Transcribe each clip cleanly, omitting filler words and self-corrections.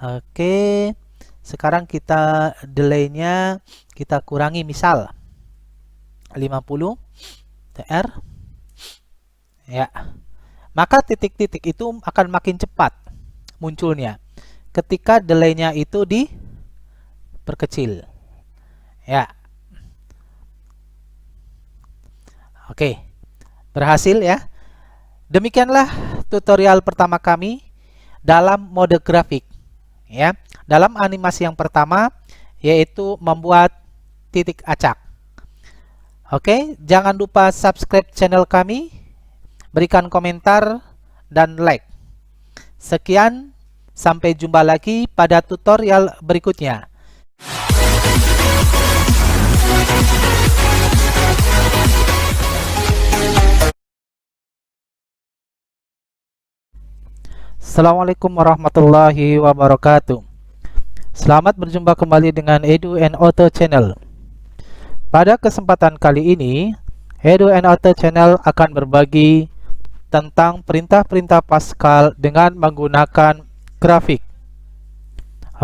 Oke, sekarang kita delay-nya kita kurangi, misal 50 TR ya. Maka titik-titik itu akan makin cepat munculnya ketika delay-nya itu diperkecil ya. Oke, berhasil ya. Demikianlah tutorial pertama kami dalam mode grafik ya. Dalam animasi yang pertama, yaitu membuat titik acak. Oke, jangan lupa subscribe channel kami, berikan komentar dan like. Sekian, sampai jumpa lagi pada tutorial berikutnya. Assalamualaikum warahmatullahi wabarakatuh. Selamat berjumpa kembali dengan Edu and Auto Channel. Pada kesempatan kali ini, Edu and Auto Channel akan berbagi tentang perintah-perintah Pascal dengan menggunakan grafik.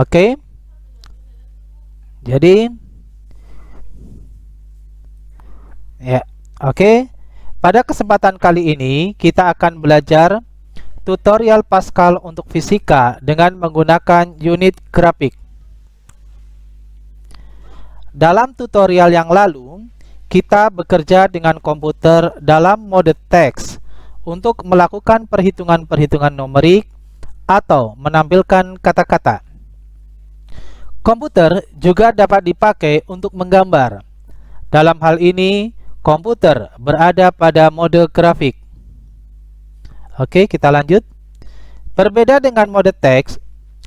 Oke. Jadi ya, oke. Pada kesempatan kali ini kita akan belajar tutorial Pascal untuk fisika dengan menggunakan unit grafik. Dalam tutorial yang lalu, kita bekerja dengan komputer dalam mode teks untuk melakukan perhitungan-perhitungan numerik atau menampilkan kata-kata. Komputer juga dapat dipakai untuk menggambar. Dalam hal ini, komputer berada pada mode grafik. Oke, kita lanjut. Berbeda dengan mode teks,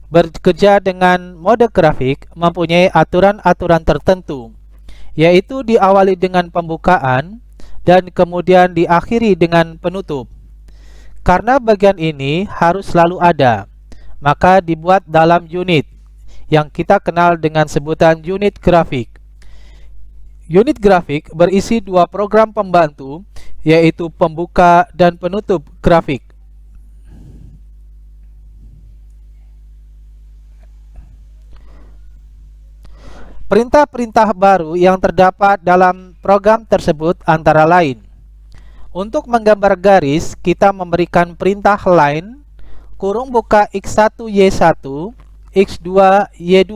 bekerja dengan mode grafik mempunyai aturan-aturan tertentu, yaitu diawali dengan pembukaan dan kemudian diakhiri dengan penutup. Karena bagian ini harus selalu ada, maka dibuat dalam unit yang kita kenal dengan sebutan unit grafik. Unit grafik berisi dua program pembantu, yaitu pembuka dan penutup grafik. Perintah-perintah baru yang terdapat dalam program tersebut antara lain: untuk menggambar garis, kita memberikan perintah line kurung buka x1y1 x2y2.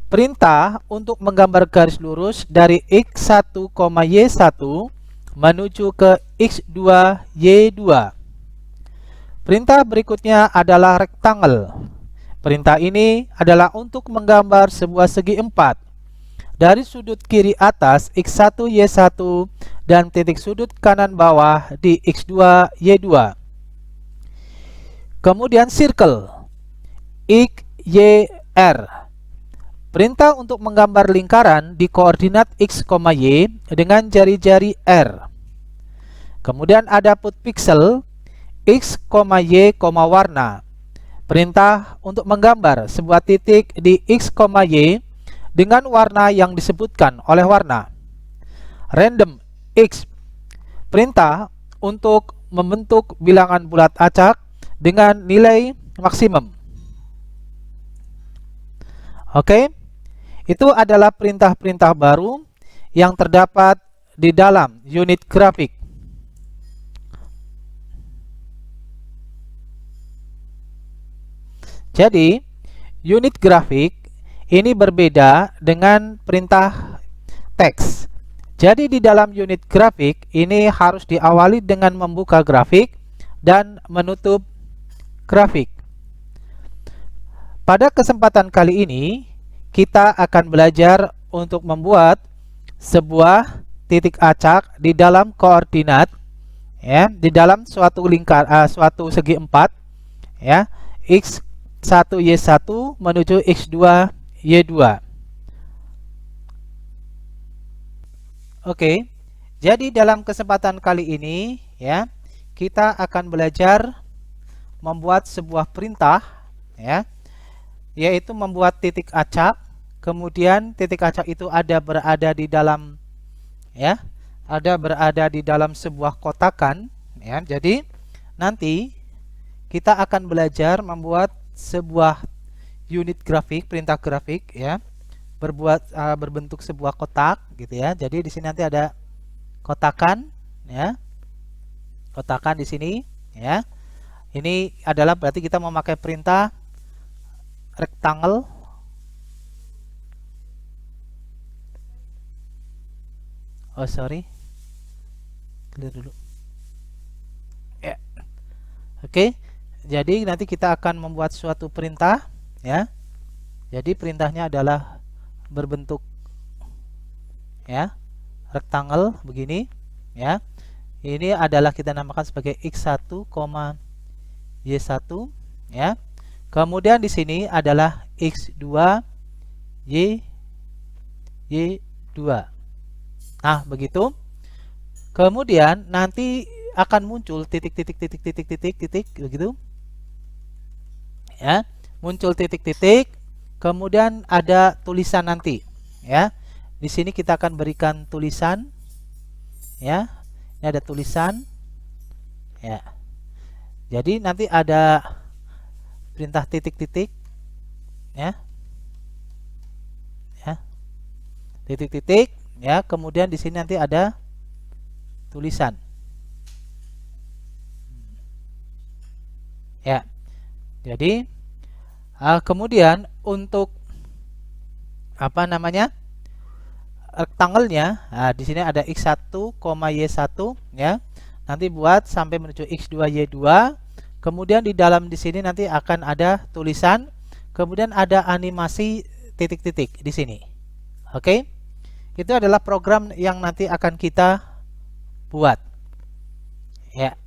Perintah untuk menggambar garis lurus dari x1, y1 menuju ke x2y2. Perintah berikutnya adalah rectangle. Perintah ini adalah untuk menggambar sebuah segi empat dari sudut kiri atas x1 y1 dan titik sudut kanan bawah di x2 y2. Kemudian circle x y r. Perintah untuk menggambar lingkaran di koordinat x, y dengan jari-jari R. Kemudian ada put pixel x, y, warna. Perintah untuk menggambar sebuah titik di x, y dengan warna yang disebutkan oleh warna. Random x. Perintah untuk membentuk bilangan bulat acak dengan nilai maksimum. Oke. Itu adalah perintah-perintah baru yang terdapat di dalam unit grafik. Jadi, unit grafik ini berbeda dengan perintah teks. Jadi, di dalam unit grafik ini harus diawali dengan membuka grafik dan menutup grafik. Pada kesempatan kali ini, kita akan belajar untuk membuat sebuah titik acak di dalam koordinat ya, di dalam suatu suatu segi empat ya, x1 y1 menuju x2 y2. Oke, jadi dalam kesempatan kali ini ya, kita akan belajar membuat sebuah perintah ya, yaitu membuat titik acak. Kemudian titik acak itu berada di dalam ya, berada di dalam sebuah kotakan ya. Jadi nanti kita akan belajar membuat sebuah unit grafik, perintah grafik ya, berbentuk sebuah kotak gitu ya. Jadi di sini nanti ada kotakan ya. Kotakan di sini ya. Ini adalah berarti kita memakai perintah rectangle. Oh sorry, clear dulu ya. Oke, jadi nanti kita akan membuat suatu perintah ya. Jadi perintahnya adalah berbentuk ya rectangle begini ya. Ini adalah kita namakan sebagai x1, y1 ya. Kemudian di sini adalah x2, y2. Nah, begitu. Kemudian nanti akan muncul titik begitu. Ya, muncul titik-titik, kemudian ada tulisan nanti, ya. Di sini kita akan berikan tulisan, ya. Ini ada tulisan, ya. Jadi nanti ada perintah titik-titik, ya. Ya. Titik-titik, ya. Kemudian di sini nanti ada tulisan. Ya. Jadi kemudian untuk apa namanya? Rectangle-nya, nah, di sini ada x1, y1 ya. Nanti buat sampai menuju x2, y2. Kemudian di dalam di sini nanti akan ada tulisan, kemudian ada animasi titik-titik di sini. Oke. Itu adalah program yang nanti akan kita buat. Ya.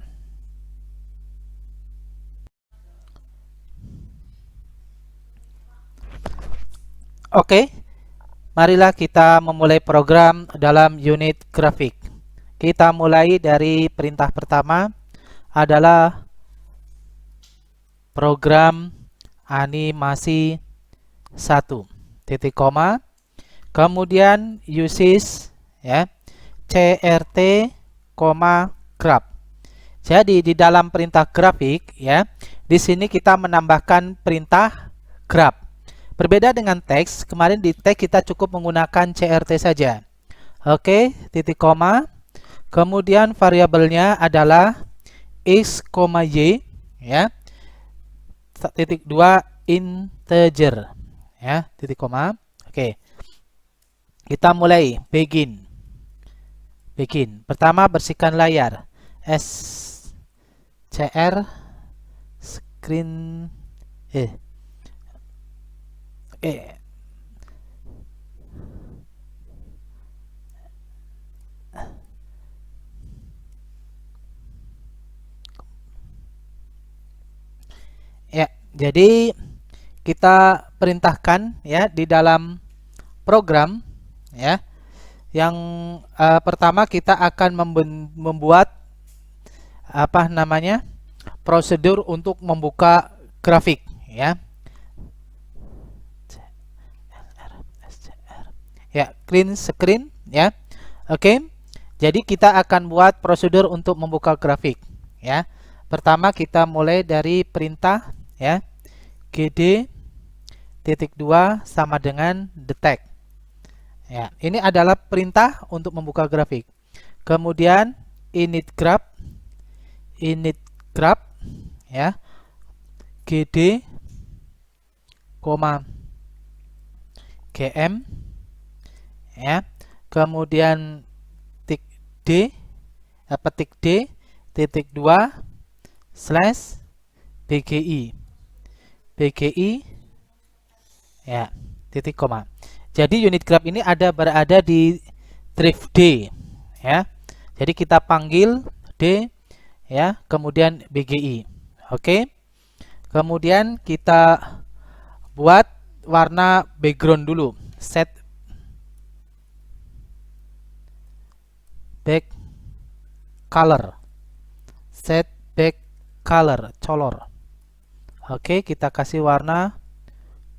Oke. Marilah kita memulai program dalam unit grafik. Kita mulai dari perintah pertama adalah program animasi 1 titik koma, kemudian uses ya crt, graph. Jadi di dalam perintah grafik ya, di sini kita menambahkan perintah graph. Berbeda dengan teks, kemarin di teks kita cukup menggunakan CRT saja. Oke, titik koma. Kemudian variabelnya adalah x, y, ya. Titik 2 integer, ya, titik koma. Oke. Kita mulai begin. Begin. Pertama bersihkan layar. SCR screen ya, jadi kita perintahkan ya di dalam program ya. Yang pertama kita akan membuat apa namanya? Prosedur untuk membuka grafik ya. Ya, clean screen ya. Oke. Jadi kita akan buat prosedur untuk membuka grafik ya. Pertama kita mulai dari perintah ya. gd titik 2 sama dengan detect. Ya, ini adalah perintah untuk membuka grafik. Kemudian init graph ya. gd, gm ya. Kemudian petik d titik 2 slash bgi ya, titik koma. Jadi unit graph ini berada di drive D ya. Jadi kita panggil D ya, kemudian bgi. Oke. Kemudian kita buat warna background dulu. Set back color. Set back color, color. Oke, kita kasih warna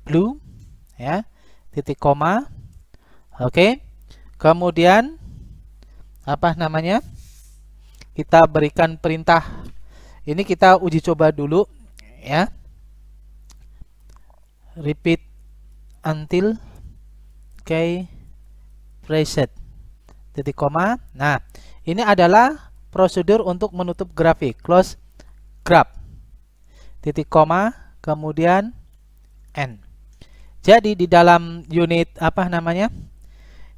blue ya, titik koma. Oke. Kemudian apa namanya? Kita berikan perintah. Ini kita uji coba dulu ya. repeat until key pressed, titik koma. Nah, ini adalah prosedur untuk menutup grafik. Close graph, titik koma, kemudian N. Jadi di dalam unit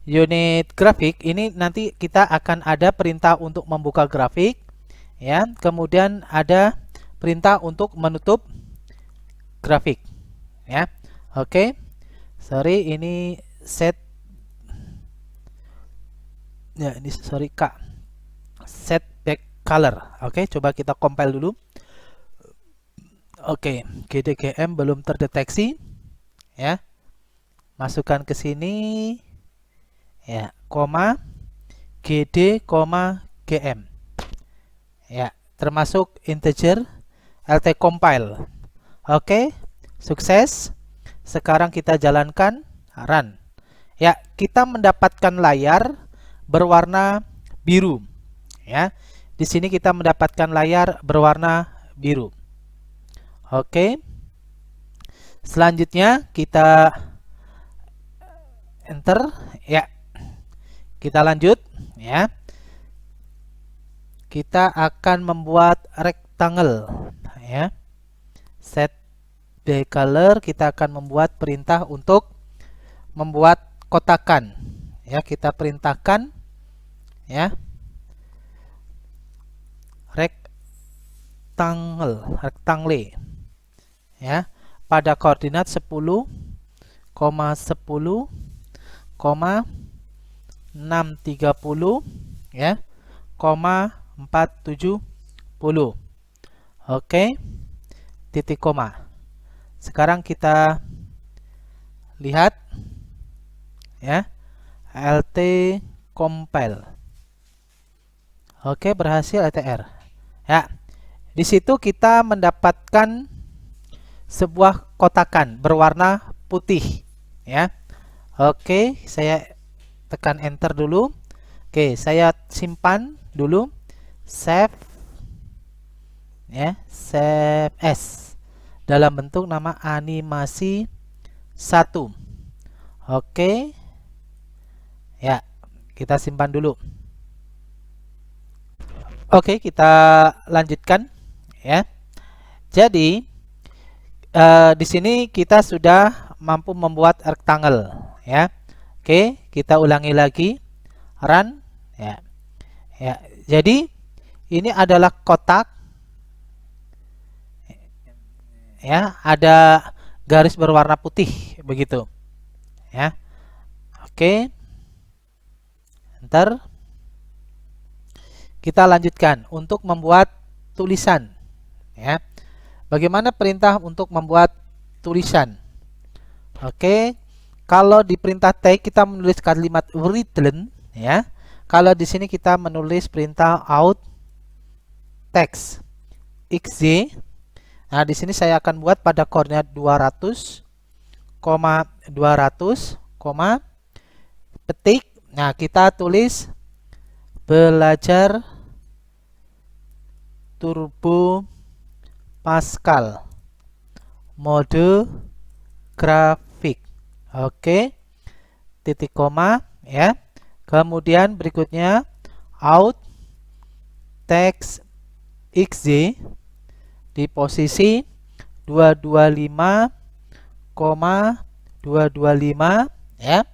unit grafik ini nanti kita akan ada perintah untuk membuka grafik, ya. Kemudian ada perintah untuk menutup grafik, ya. Oke. Sorry, ini set, ya, ini sorry Kak. Set back color. Oke, coba kita compile dulu. Oke, GDGM belum terdeteksi, ya. Masukkan ke sini, ya, koma GD, GM, ya, termasuk integer LT compile. Oke, sukses. Sekarang kita jalankan, run. Ya, kita mendapatkan layar berwarna biru, ya. Di sini kita mendapatkan layar berwarna biru. Oke. Selanjutnya kita enter, ya. Kita lanjut, ya. Kita akan membuat rectangle, ya. Set the color, kita akan membuat perintah untuk membuat kotakan, ya. Kita perintahkan, ya, rectangle, ya, pada koordinat 10, 10, 630, ya, 470. Oke, titik koma. Sekarang kita lihat, ya, LT compile. Oke, berhasil LTR. Ya, di situ kita mendapatkan sebuah kotakan berwarna putih, ya. Oke, saya tekan enter dulu. Oke, saya simpan dulu. Save, ya, save as dalam bentuk nama animasi 1. Oke, ya, kita simpan dulu. Oke, kita lanjutkan, ya. Jadi di sini kita sudah mampu membuat rectangle, ya. Oke, kita ulangi lagi, run, ya. Ya, jadi ini adalah kotak, ya, ada garis berwarna putih begitu, ya. Oke, enter. Kita lanjutkan untuk membuat tulisan, ya. Bagaimana perintah untuk membuat tulisan? Oke, kalau di perintah tag kita menulis kalimat written, ya. Kalau di sini kita menulis perintah out text xz. Nah, di sini saya akan buat pada koordinat 200, 200, petik. Nah, kita tulis belajar Turbo Pascal mode grafik. Oke, titik koma, ya. Kemudian berikutnya out text xz di posisi 225,225, ya,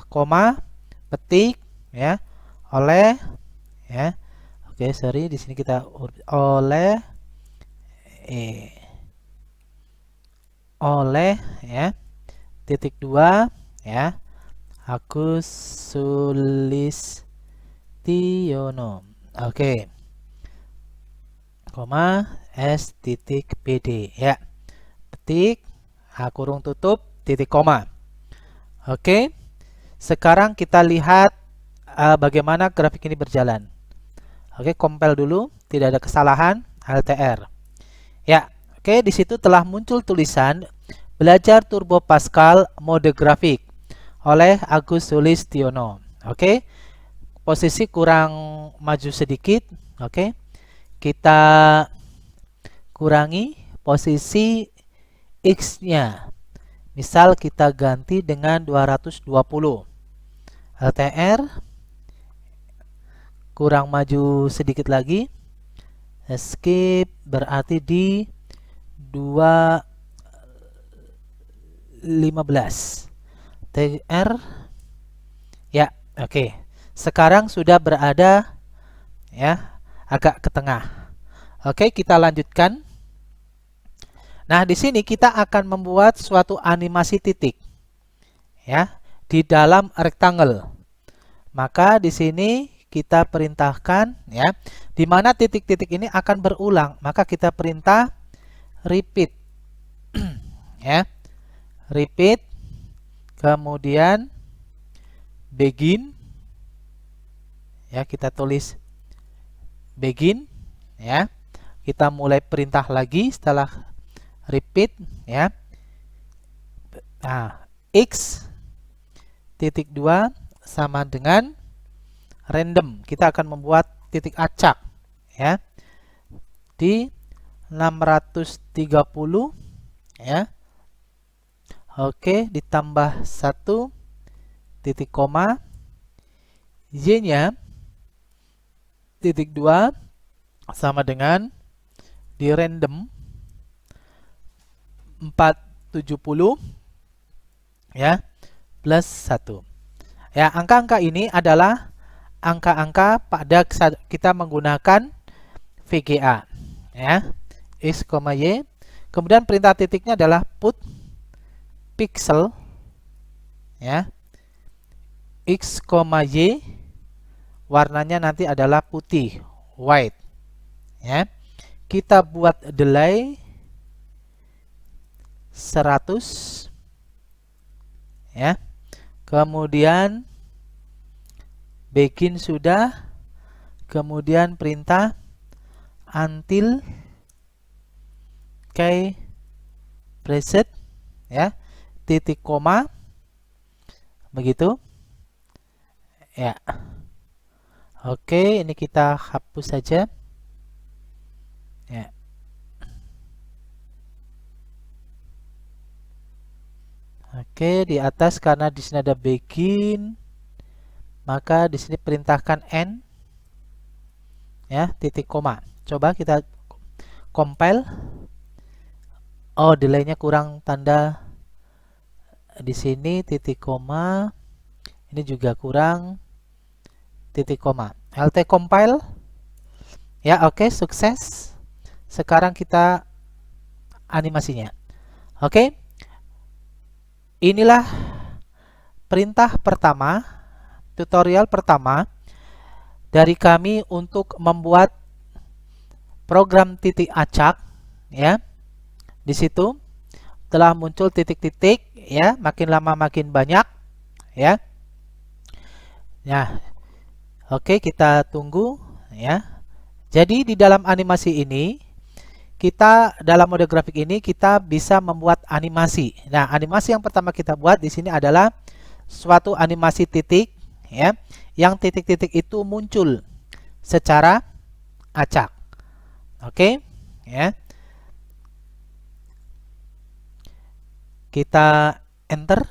koma, petik, ya, oleh, ya. Oke, sorry, di sini kita oleh ya, titik 2, ya, Agus Sulistiono. Oke, koma S titik PD, ya, petik, kurung tutup, titik koma. Oke, sekarang kita lihat bagaimana grafik ini berjalan. Oke, compile dulu, tidak ada kesalahan, LTR. Ya, oke, di situ telah muncul tulisan belajar Turbo Pascal mode grafik oleh Agus Sulistiono. Oke, posisi kurang maju sedikit. Oke, kita kurangi posisi X-nya. Misal kita ganti dengan 220. LTR kurang maju sedikit lagi. Escape berarti di 215. TR ya, oke. Sekarang sudah berada ya agak ke tengah. Oke, kita lanjutkan. Nah, di sini kita akan membuat suatu animasi titik ya di dalam rectangle. Maka di sini kita perintahkan ya, di mana titik-titik ini akan berulang, maka kita perintah repeat ya. Repeat, kemudian begin ya, kita tulis begin ya. Kita mulai perintah lagi setelah repeat ya. Nah, X titik 2 sama dengan random. Kita akan membuat titik acak ya di 630 ya. Oke, ditambah 1 titik koma, Y-nya titik 2 sama dengan di random 470 ya plus 1. Ya, angka-angka ini adalah angka-angka pada kita menggunakan VGA ya. X, Y. Kemudian perintah titiknya adalah put pixel ya. X, Y. Warnanya nanti adalah putih, white ya. Kita buat delay 100 ya. Kemudian begin sudah, kemudian perintah until key preset ya, titik koma begitu ya. Oke, ini kita hapus saja ya. Oke, di atas karena di sini ada begin, maka di sini perintahkan end ya, titik koma. Coba kita compile. Oh, delaynya kurang tanda di sini titik koma. Ini juga kurang titik koma. LT compile. Ya, oke, sukses. Sekarang kita animasinya. Oke. Inilah perintah pertama, tutorial pertama dari kami untuk membuat program titik acak ya. Di situ telah muncul titik-titik ya, makin lama makin banyak ya. Nah, oke, kita tunggu ya. Jadi di dalam animasi ini kita dalam mode grafik ini kita bisa membuat animasi. Nah, animasi yang pertama kita buat di sini adalah suatu animasi titik ya, yang titik-titik itu muncul secara acak. Oke, ya. Kita enter.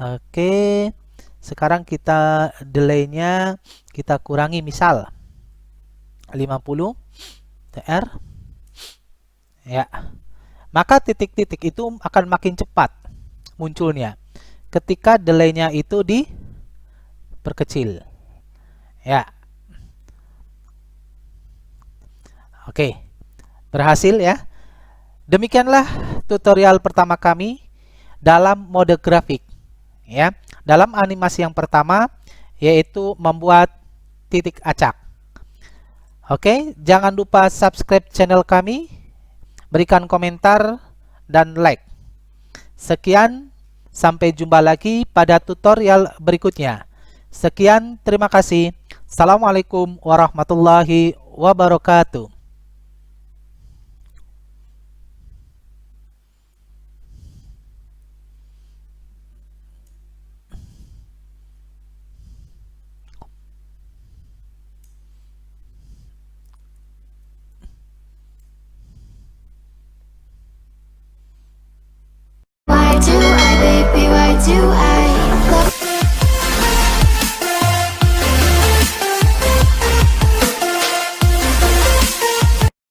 Oke. Sekarang kita delay-nya kita kurangi, misal 50 TR ya. Maka titik-titik itu akan makin cepat munculnya ketika delay-nya itu diperkecil ya. Oke, berhasil ya. Demikianlah tutorial pertama kami dalam mode grafik ya. Dalam animasi yang pertama yaitu membuat titik acak. Oke, jangan lupa subscribe channel kami, berikan komentar dan like. Sekian, sampai jumpa lagi pada tutorial berikutnya. Sekian, terima kasih. Assalamualaikum warahmatullahi wabarakatuh. do